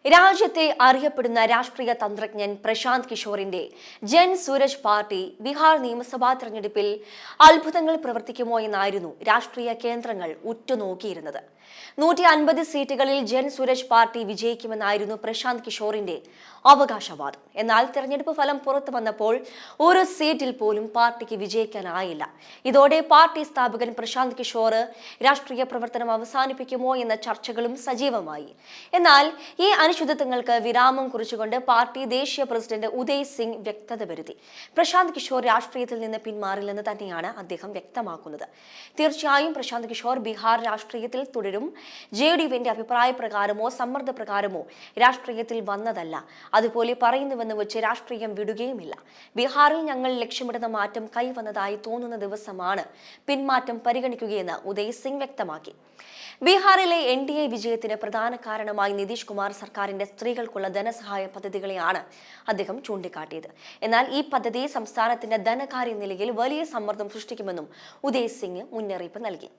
രാജ്യത്തെ അറിയപ്പെടുന്ന രാഷ്ട്രീയ തന്ത്രജ്ഞൻ പ്രശാന്ത് കിഷോറിന്റെ ജൻ സൂരജ് പാർട്ടി ബീഹാർ നിയമസഭാ തെരഞ്ഞെടുപ്പിൽ അത്ഭുതങ്ങൾ പ്രവർത്തിക്കുമോ എന്നായിരുന്നു രാഷ്ട്രീയ കേന്ദ്രങ്ങൾ ഉറ്റുനോക്കിയിരുന്നത്. 150 സീറ്റുകളിൽ ജൻ സൂരജ് പാർട്ടി വിജയിക്കുമെന്നായിരുന്നു പ്രശാന്ത് കിഷോറിന്റെ അവകാശവാദം. എന്നാൽ തെരഞ്ഞെടുപ്പ് ഫലം പുറത്തു വന്നപ്പോൾ ഒരു സീറ്റിൽ പോലും പാർട്ടിക്ക് വിജയിക്കാനായില്ല. ഇതോടെ പാർട്ടി സ്ഥാപകൻ പ്രശാന്ത് കിഷോർ രാഷ്ട്രീയ പ്രവർത്തനം അവസാനിപ്പിക്കുമോ എന്ന ചർച്ചകളും സജീവമായി. എന്നാൽ ഈ അനിശ്ചിതത്വങ്ങൾക്ക് വിരാമം കുറിച്ചുകൊണ്ട് പാർട്ടി ദേശീയ പ്രസിഡന്റ് ഉദയ് സിംഗ് വ്യക്തത വരുത്തി. പ്രശാന്ത് കിഷോർ രാഷ്ട്രീയത്തിൽ നിന്ന് പിന്മാറില്ലെന്ന് തന്നെയാണ് അദ്ദേഹം വ്യക്തമാക്കുന്നത്. തീർച്ചയായും പ്രശാന്ത് കിഷോർ ബീഹാർ രാഷ്ട്രീയത്തിൽ തുടരും. JDUവിന്റെ അഭിപ്രായ പ്രകാരമോ സമ്മർദ്ദപ്രകാരമോ രാഷ്ട്രീയത്തിൽ വന്നതല്ല. അതുപോലെ പറയുന്നുവെന്ന് വെച്ച് രാഷ്ട്രീയം വിടുകയുമില്ല. ബീഹാറിൽ ഞങ്ങൾ ലക്ഷ്യമിടുന്ന മാറ്റം കൈവന്നതായി തോന്നുന്ന ദിവസമാണ് പിന്മാറ്റം പരിഗണിക്കുകയെന്ന് ഉദയ് സിംഗ് വ്യക്തമാക്കി. ബീഹാറിലെ NDA വിജയത്തിന് പ്രധാന കാരണമായി നിതീഷ് കുമാർ സർക്കാരിന്റെ സ്ത്രീകൾക്കുള്ള ധനസഹായ പദ്ധതികളെയാണ് അദ്ദേഹം ചൂണ്ടിക്കാട്ടിയത്. എന്നാൽ ഈ പദ്ധതി സംസ്ഥാനത്തിന്റെ ധനകാര്യ നിലയിൽ വലിയ സമ്മർദ്ദം സൃഷ്ടിക്കുമെന്നും ഉദയ് സിംഗ് മുന്നറിയിപ്പ് നൽകി.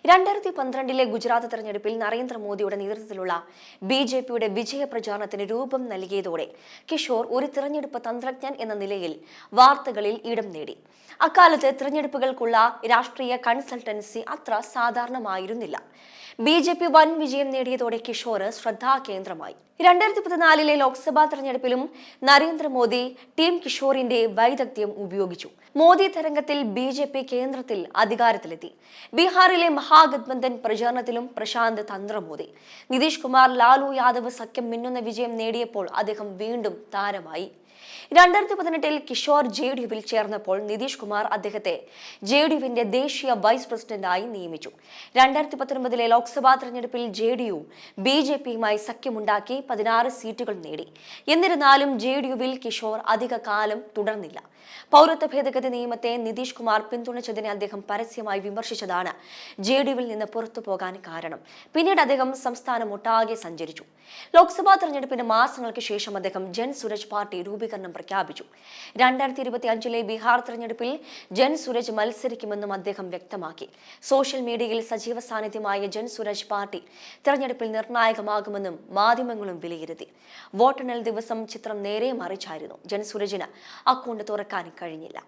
2012 ഗുജറാത്ത് തെരഞ്ഞെടുപ്പിൽ നരേന്ദ്രമോദിയുടെ നേതൃത്വത്തിലുള്ള BJPയുടെ വിജയ പ്രചാരണത്തിന് രൂപം നൽകിയതോടെ കിഷോർ ഒരു തിരഞ്ഞെടുപ്പ് തന്ത്രജ്ഞൻ എന്ന നിലയിൽ വാർത്തകളിൽ ഇടം നേടി. അക്കാലത്ത് തിരഞ്ഞെടുപ്പുകൾക്കുള്ള രാഷ്ട്രീയ കൺസൾട്ടൻസി അത്ര സാധാരണമായിരുന്നില്ല. BJP വൻ വിജയം നേടിയതോടെ കിഷോർ ശ്രദ്ധാകേന്ദ്രമായി. 2014 ലോക്സഭാ തെരഞ്ഞെടുപ്പിലും നരേന്ദ്രമോദി ടീം കിഷോറിന്റെ വൈദഗ്ധ്യം ഉപയോഗിച്ചു. മോദി തരംഗത്തിൽ BJP കേന്ദ്രത്തിൽ അധികാരത്തിലെത്തി. ബീഹാറിലെ മഹാഗത്ബന്ധൻ പ്രചാരണത്തിലും പ്രശാന്ത് തന്ത്രമോദി. നിതീഷ് കുമാർ ലാലു യാദവ് സഖ്യം മിന്നുന്ന വിജയം നേടിയപ്പോൾ അദ്ദേഹം വീണ്ടും താരമായി. 2018 കിഷോർ JDUവിൽ ചേർന്നപ്പോൾ നിതീഷ് കുമാർ അദ്ദേഹത്തെ JDUവിന്റെ ദേശീയ വൈസ് പ്രസിഡന്റായി നിയമിച്ചു. 2019 ലോക്സഭാ തെരഞ്ഞെടുപ്പിൽ JDU BJPയുമായി സഖ്യമുണ്ടാക്കി 16 സീറ്റുകൾ നേടി. എന്നിരുന്നാലും JDUവിൽ കിഷോർ അധിക കാലം തുടർന്നില്ല. പൗരത്വ ഭേദഗതി നിയമത്തെ നിതീഷ് കുമാർ പിന്തുണച്ചതിനെ അദ്ദേഹം പരസ്യമായി വിമർശിച്ചതാണ് JDUവിൽ നിന്ന് പുറത്തു പോകാൻ കാരണം. പിന്നീട് അദ്ദേഹം സംസ്ഥാനമൊട്ടാകെ സഞ്ചരിച്ചു. ലോക്സഭാ തെരഞ്ഞെടുപ്പിന് മാസങ്ങൾക്ക് ശേഷം അദ്ദേഹം ജൻ സൂരജ് പാർട്ടി രൂപീകരണം പ്രഖ്യാപിച്ചു. 2025 ബീഹാർ തെരഞ്ഞെടുപ്പിൽ ജൻ സൂരജ് മത്സരിക്കുമെന്നും അദ്ദേഹം വ്യക്തമാക്കി. സോഷ്യൽ മീഡിയയിൽ സജീവ സാന്നിധ്യമായ ജൻ സൂരജ് പാർട്ടി തെരഞ്ഞെടുപ്പിൽ നിർണായകമാകുമെന്നും മാധ്യമങ്ങളും വിലയിരുത്തി. വോട്ടെണ്ണൽ ദിവസം ചിത്രം നേരെ മറിച്ചായിരുന്നു. ജൻ സൂരജിന് അക്കൗണ്ട് തുറക്കാൻ കഴിഞ്ഞില്ല.